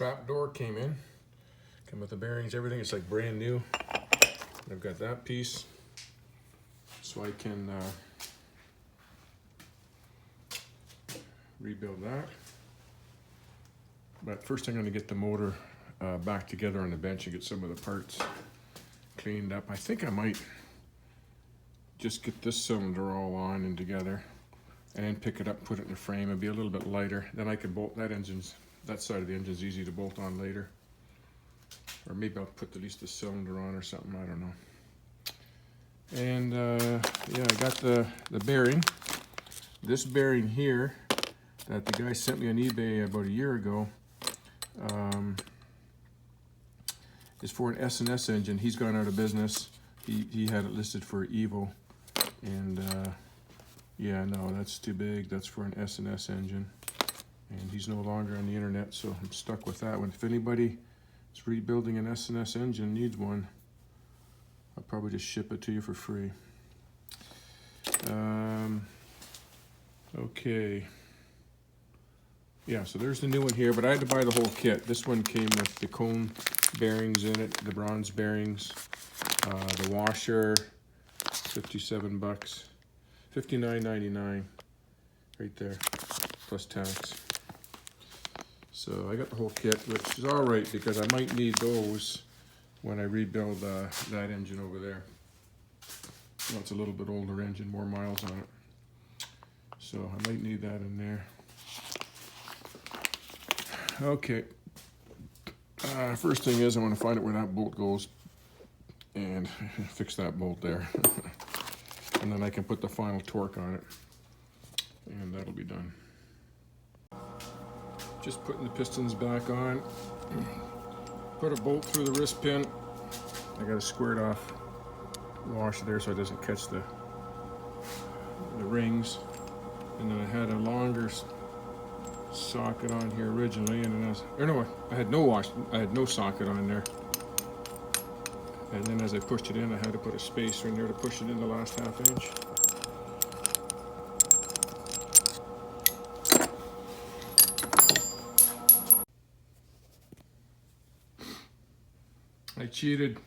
trap door came in. Come with the bearings, everything. It's like brand new. I've got that piece, so I can rebuild that. But first I'm going to get the motor back together on the bench and get some of the parts cleaned up. I think I might just get this cylinder all on and together and then pick it up, put it in the frame, and be a little bit lighter. Then I can bolt that side of the engine's easy to bolt on later. Or maybe I'll put at least the cylinder on or something, I don't know. And yeah, I got the bearing. This bearing here that the guy sent me on eBay about a year ago is for an S&S engine. He's gone out of business. He had it listed for Evo. And yeah, no, that's too big. That's for an S&S engine. And he's no longer on the internet, so I'm stuck with that one. If anybody is rebuilding an S&S engine, needs one, I'll probably just ship it to you for free. Okay. Yeah, so there's the new one here, but I had to buy the whole kit. This one came with the cone bearings in it, the bronze bearings, the washer, 57 bucks, $59.99 right there, plus tax. So I got the whole kit, which is all right because I might need those when I rebuild that engine over there. Well, it's a little bit older engine, more miles on it. So I might need that in there. Okay. First thing is I want to find out where that bolt goes and fix that bolt there. And then I can put the final torque on it. And that'll be done. Just putting the pistons back on. Put a bolt through the wrist pin. I got a squared off washer there so it doesn't catch the rings. And then I had a longer socket on here originally, and then I had no socket on there. And then as I pushed it in, I had to put a spacer in there to push it in the last ½ inch. I cheated.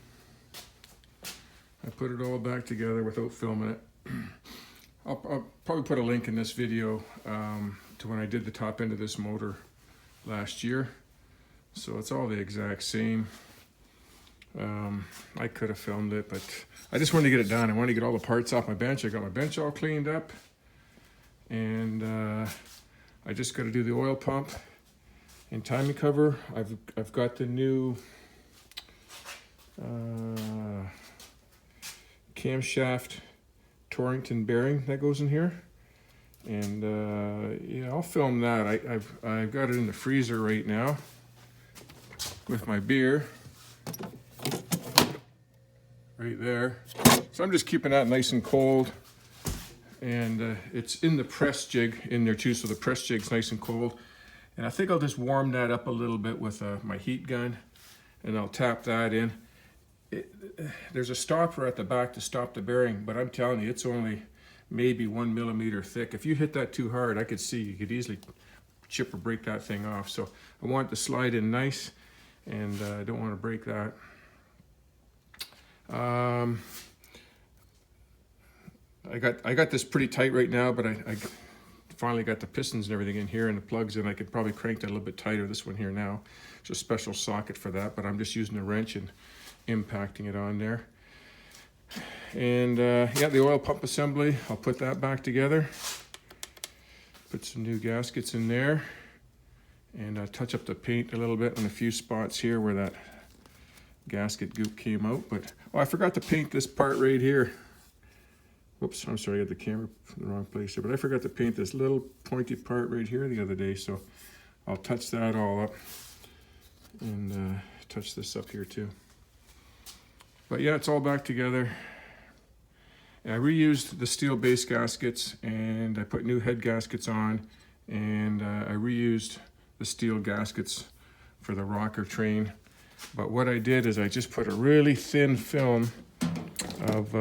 I put it all back together without filming it. I'll probably put a link in this video to when I did the top end of this motor last year. So it's all the exact same. I could have filmed it, but I just wanted to get it done. I wanted to get all the parts off my bench. I got my bench all cleaned up. And I just got to do the oil pump and timing cover. I've got the new camshaft Torrington bearing that goes in here, and yeah, I'll film that. I've got it in the freezer right now with my beer right there, so I'm just keeping that nice and cold. And it's in the press jig in there too, so the press jig's nice and cold. And I think I'll just warm that up a little bit with my heat gun, and I'll tap that in. There's a stopper at the back to stop the bearing, but I'm telling you, it's only maybe 1 millimeter thick. If you hit that too hard, I could see you could easily chip or break that thing off. So I want it to slide in nice, and I don't want to break that. I got this pretty tight right now, but I finally got the pistons and everything in here and the plugs in. I could probably crank that a little bit tighter, this one here now. There's a special socket for that, but I'm just using a wrench and impacting it on there. And yeah, the oil pump assembly, I'll put that back together. Put some new gaskets in there, and touch up the paint a little bit on a few spots here where that gasket goop came out. But oh, I forgot to paint this part right here. Whoops, I'm sorry, I got the camera in the wrong place here, but I forgot to paint this little pointy part right here the other day, so I'll touch that all up and touch this up here too. But yeah, it's all back together. I reused the steel base gaskets, and I put new head gaskets on, and I reused the steel gaskets for the rocker train. But what I did is I just put a really thin film of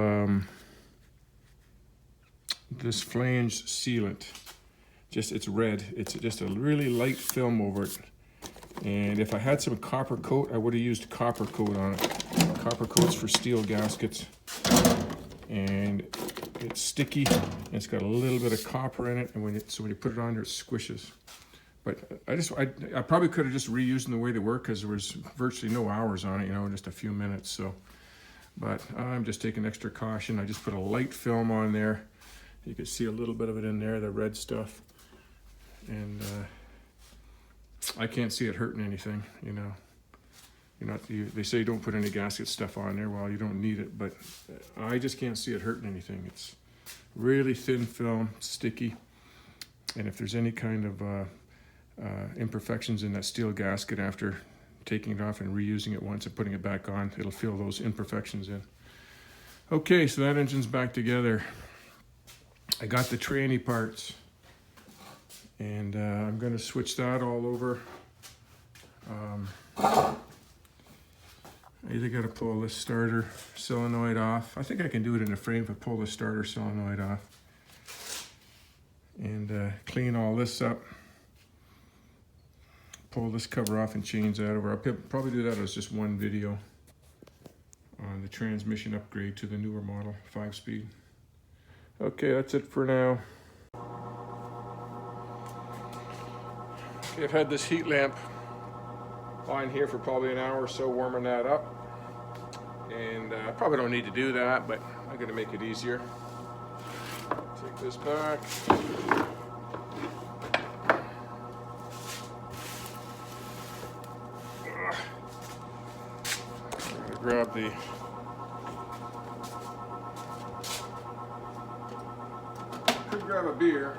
this flange sealant. It's red. It's just a really light film over it. And if I had some copper coat, I would have used copper coat on it. Copper coat's for steel gaskets. And it's sticky. And it's got a little bit of copper in it. And so when you put it on there, it squishes. But I probably could have just reused them the way they were, because there was virtually no hours on it, you know, just a few minutes. So, but I'm just taking extra caution. I just put a light film on there. You can see a little bit of it in there, the red stuff. And I can't see it hurting anything, you know. They say don't put any gasket stuff on there. Well, you don't need it, but I just can't see it hurting anything. It's really thin film, sticky. And if there's any kind of imperfections in that steel gasket after taking it off and reusing it once and putting it back on, it'll fill those imperfections in. Okay, so that engine's back together. I got the tranny parts, and I'm going to switch that all over. I either got to pull this starter solenoid off. I think I can do it in a frame if I pull the starter solenoid off. And clean all this up. Pull this cover off and change that over. I'll probably do that as just one video on the transmission upgrade to the newer model, 5-speed. Okay, that's it for now. Okay, I've had this heat lamp on here for probably an hour or so, warming that up. And I probably don't need to do that, but I'm going to make it easier. Take this back. Grab the could grab a beer.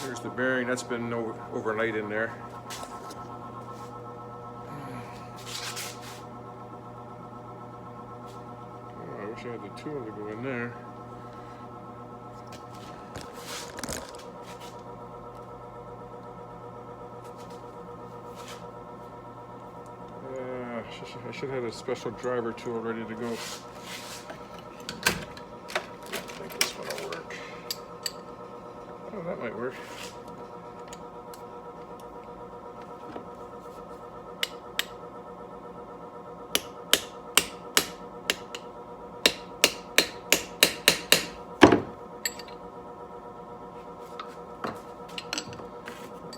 Here's the bearing. That's been overnight in there. Oh, I wish I had the tool to go in there. I should have a special driver tool ready to go. I think this one will work. Oh, that might work.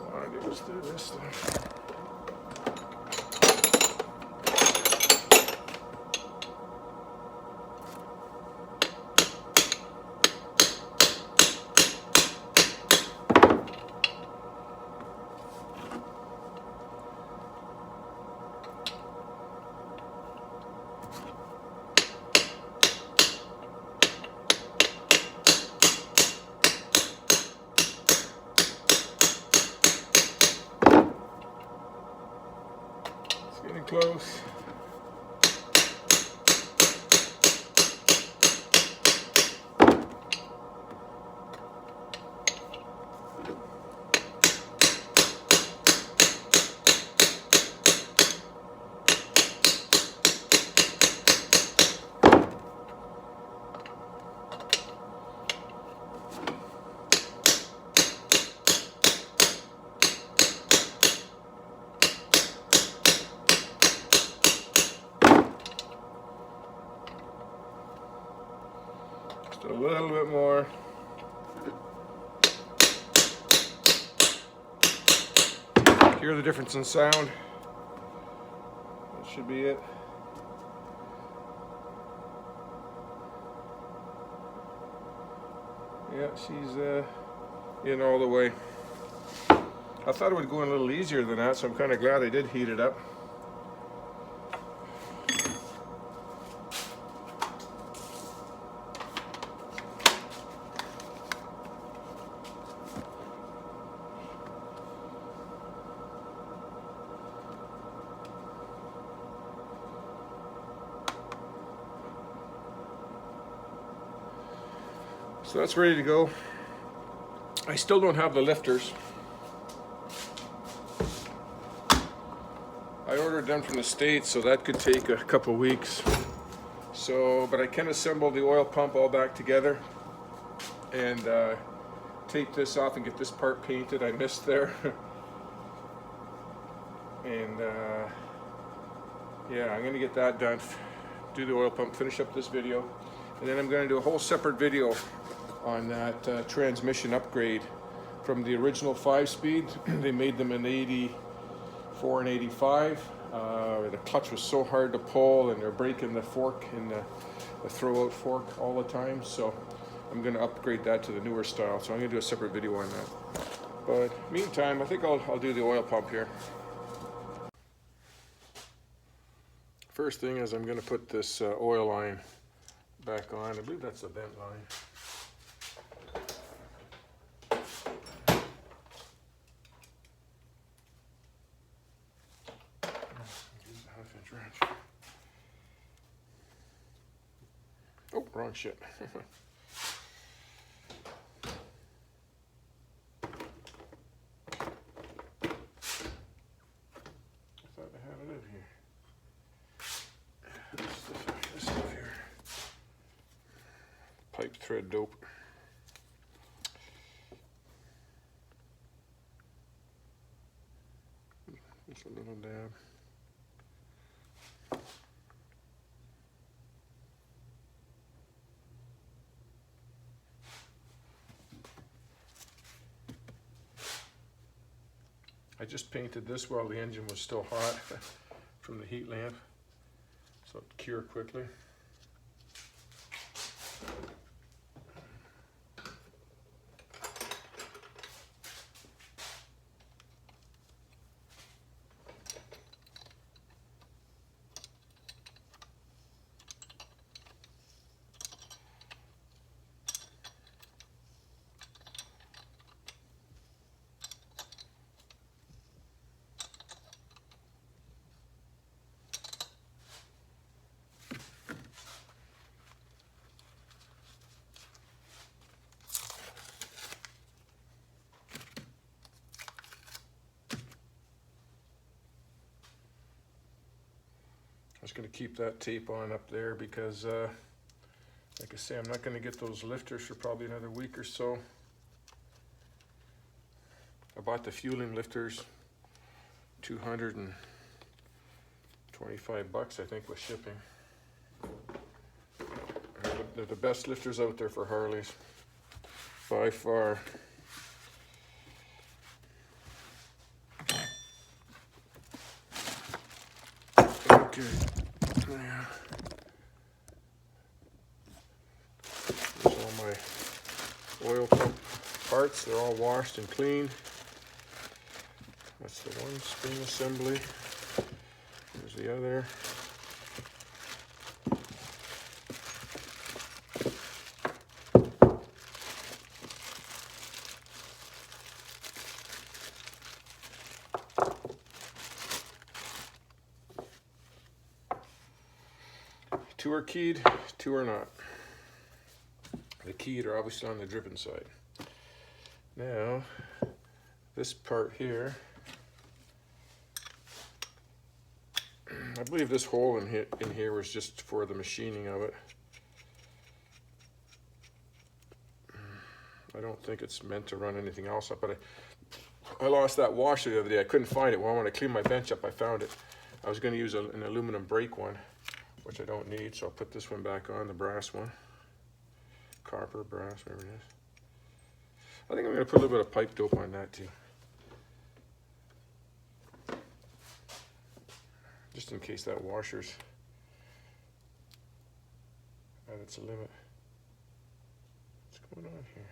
All I do is do this stuff. Getting close. Just a little bit more. Hear the difference in sound. That should be it. Yeah, she's in all the way. I thought it would go in a little easier than that, so I'm kind of glad I did heat it up. So that's ready to go. I still don't have the lifters. I ordered them from the States, so that could take a couple weeks. So, but I can assemble the oil pump all back together and tape this off and get this part painted. I missed there. And yeah, I'm gonna get that done, do the oil pump, finish up this video, and then I'm gonna do a whole separate video on that transmission upgrade from the original 5-speed. They made them in 84 and 85. The clutch was so hard to pull, and they're breaking the fork in the throw-out fork all the time. So I'm going to upgrade that to the newer style. So I'm going to do a separate video on that. But meantime, I think I'll do the oil pump here. First thing is I'm going to put this oil line back on. I believe that's a vent line. Oh, wrong shit. I thought I had it in here. This stuff here. Pipe thread dope. Just a little dab. I just painted this while the engine was still hot from the heat lamp, so it cured quickly. I'm just going to keep that tape on up there because, like I say, I'm not going to get those lifters for probably another week or so. I bought the fueling lifters, $225, I think, with shipping. They're the best lifters out there for Harleys, by far. Okay. Yeah. There's all my oil pump parts. They're all washed and cleaned. That's the one spring assembly. There's the other. Two are keyed, two are not. The keyed are obviously on the driven side. Now, this part here, I believe this hole in here was just for the machining of it. I don't think it's meant to run anything else up, but I lost that washer the other day. I couldn't find it. Well, when I cleaned my bench up, I found it. I was going to use an aluminum brake one, which I don't need, so I'll put this one back on, the brass one. Copper, brass, whatever it is. I think I'm going to put a little bit of pipe dope on that too. Just in case that washer's at its limit. What's going on here?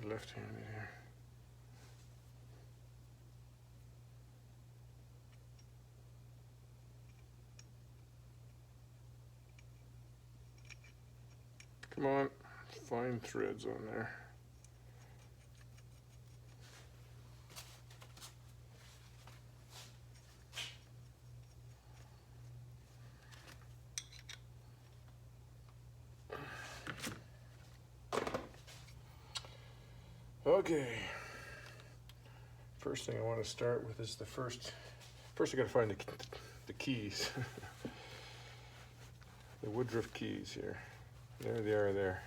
Left-handed here. Come on, fine threads on there. Okay, first thing I want to start with is first I got to find the keys. The Woodruff keys here. There they are there.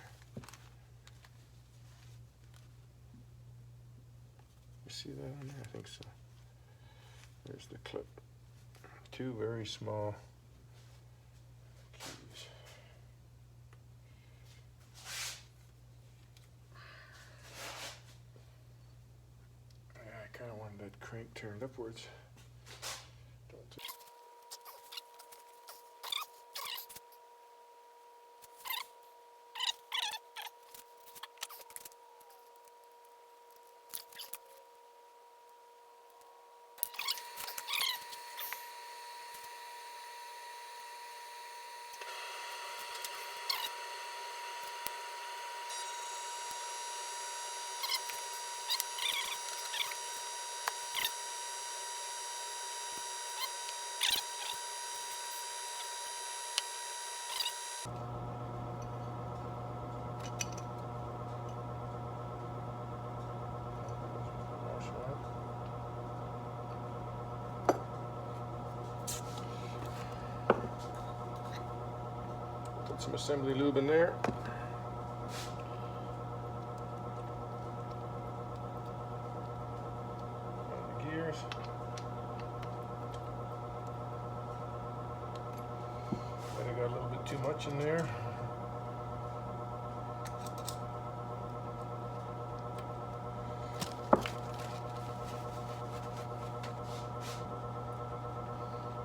You see that on there? I think so. There's the clip. Two very small keys. I kind of wanted that crank turned upwards. Some assembly lube in there. And the gears. Might have got a little bit too much in there.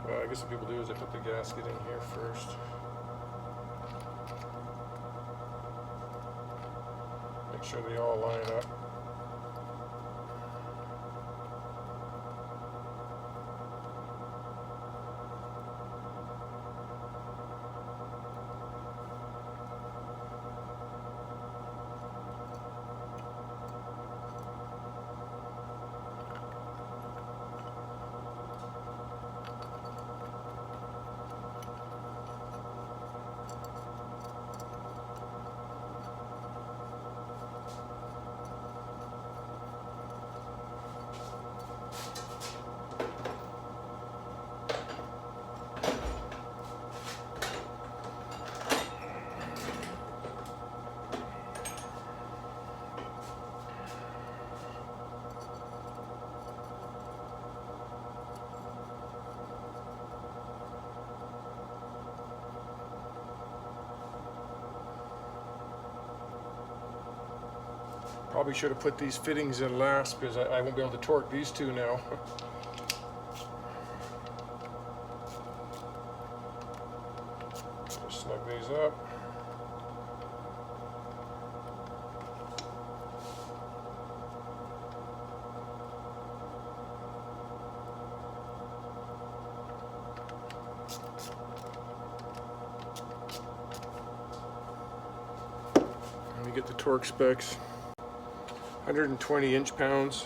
Well, I guess what people do is they put the gasket in here first. Make sure they all line up. Probably should have put these fittings in last because I won't be able to torque these two now. Just snug these up. Let me get the torque specs. 120 inch-pounds,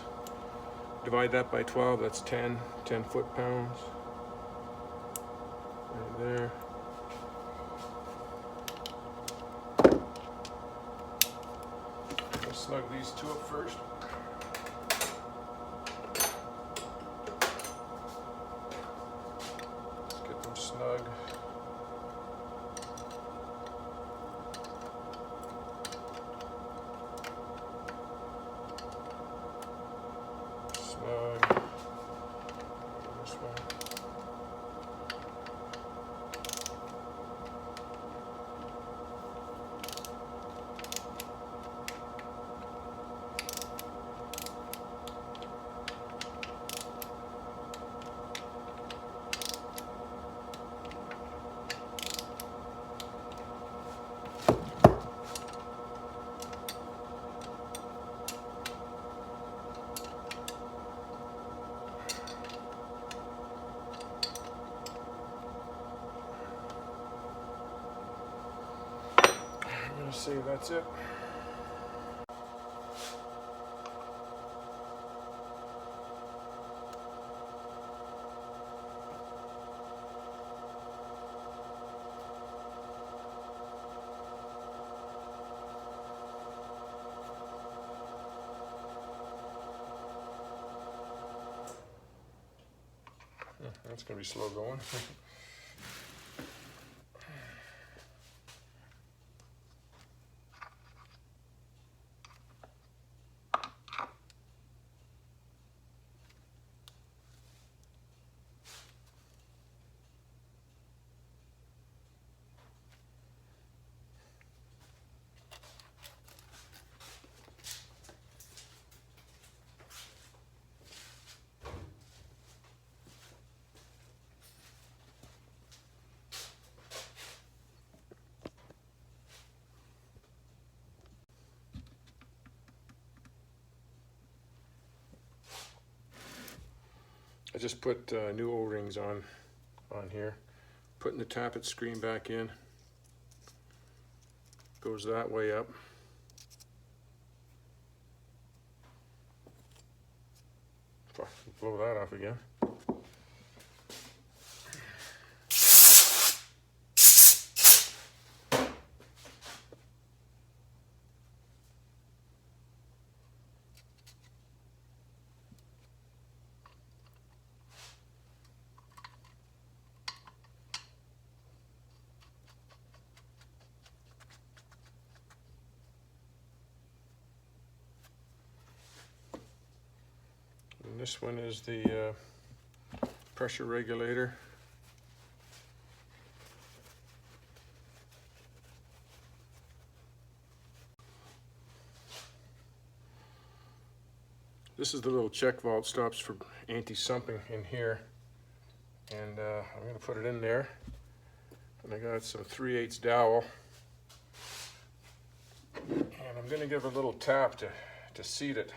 divide that by 12, that's 10 foot-pounds, right there. I'll snug these two up first. Let's get them snug. say that's it. That's going to be slow going. I just put new O-rings on here. Putting the tappet screen back in. Goes that way up. Blow that off again. This one is the pressure regulator. This is the little check valve, stops for anti-sumping in here. And I'm going to put it in there. And I got some 3/8 dowel. And I'm going to give it a little tap to seat it.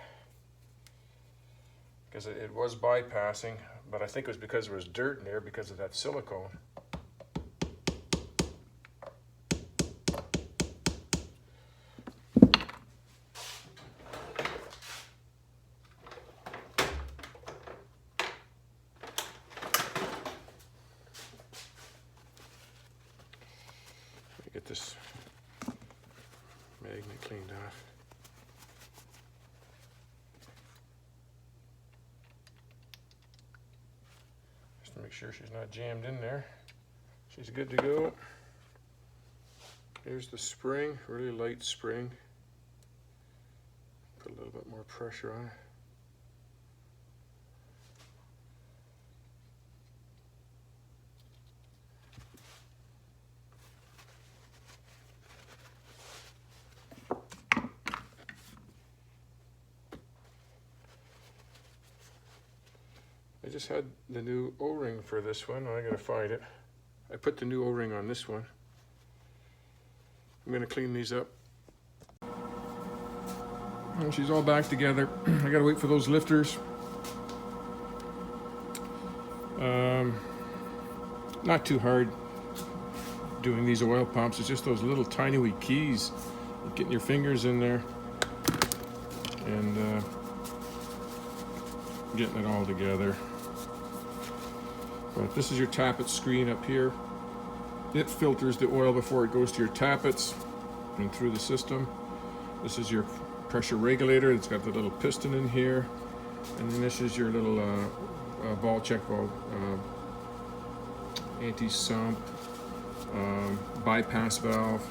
Because it was bypassing, but I think it was because there was dirt in there because of that silicone. Let me get this magnet cleaned off. Make sure she's not jammed in there. She's good to go. Here's the spring, really light spring. Put a little bit more pressure on it. I just had the new O-ring for this one. I gotta find it. I put the new O-ring on this one. I'm gonna clean these up. And she's all back together. I gotta wait for those lifters. Not too hard doing these oil pumps. It's just those little tiny wee keys. Getting your fingers in there and getting it all together. But this is your tappet screen up here. It filters the oil before it goes to your tappets and through the system. This is your pressure regulator. It's got the little piston in here. And then this is your little ball check valve, anti-sump, bypass valve.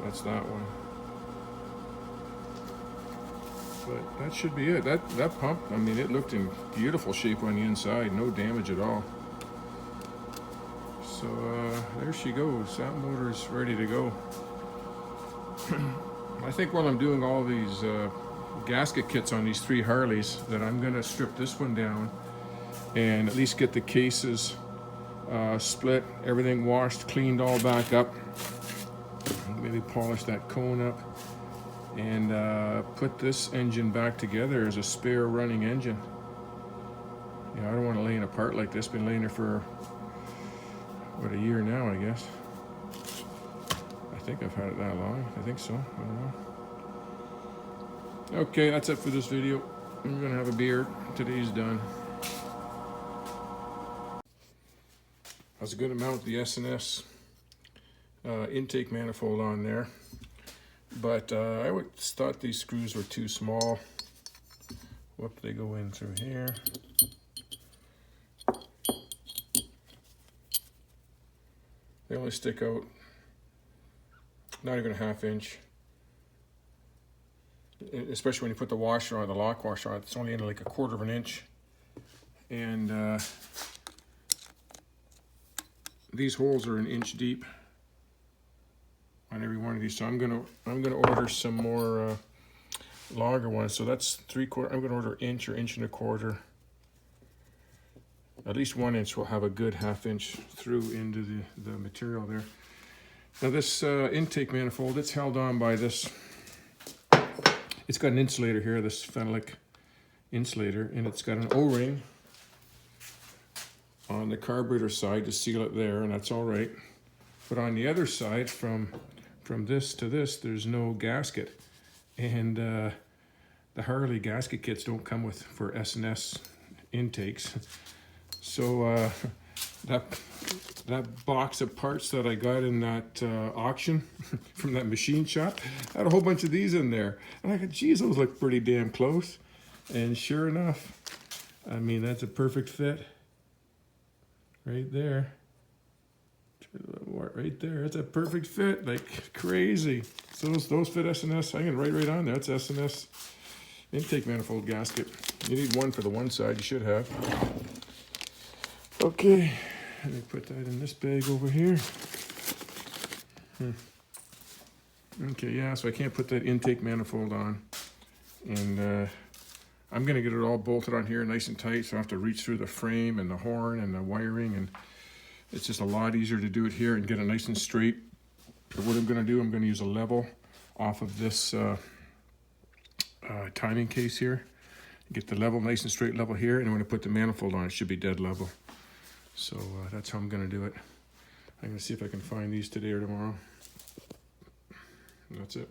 That's that one. But that should be it. That pump, I mean, it looked in beautiful shape on the inside, no damage at all. So there she goes. That motor's ready to go. I think while I'm doing all these gasket kits on these 3 Harleys, that I'm gonna strip this one down and at least get the cases split, everything washed, cleaned all back up. Maybe polish that cone up. And put this engine back together as a spare running engine. You know, I don't want to lay it apart like this. Been laying there for, what, a year now, I guess. I think I've had it that long. I think so. I don't know. Okay, that's it for this video. I'm gonna have a beer. Today's done. I was going to mount the S&S intake manifold on there, but I thought these screws were too small. Whoop, they go in through here. They only stick out not even a ½ inch. Especially when you put the washer on, the lock washer on, it's only in like a ¼ inch. And these holes are 1 inch deep on every one of these. So I'm gonna order some more longer ones. So that's 3/4. I'm gonna order 1 inch or 1.25 inches. At least 1 inch will have a good ½ inch through into the material there. Now this intake manifold, it's held on by this. It's got an insulator here, this phenolic insulator, and it's got an O-ring on the carburetor side to seal it there, and that's all right. But on the other side, from this to this, there's no gasket, and the Harley gasket kits don't come for S&S intakes. So that box of parts that I got in that auction from that machine shop had a whole bunch of these in there, and I thought, geez, those look pretty damn close. And sure enough, I mean, that's a perfect fit. Right there, right there. It's a perfect fit, like crazy. So those fit S&S. I can write right on there. It's S&S intake manifold gasket. You need one for the one side. You should have. Okay, let me put that in this bag over here. Okay, yeah. So I can't put that intake manifold on, and I'm gonna get it all bolted on here nice and tight, so I have to reach through the frame and the horn and the wiring, and it's just a lot easier to do it here and get it nice and straight. But what I'm gonna do, I'm gonna use a level off of this timing case here. Get the level nice and straight level here, and when I put the manifold on, it should be dead level. So that's how I'm gonna do it. I'm gonna see if I can find these today or tomorrow. That's it.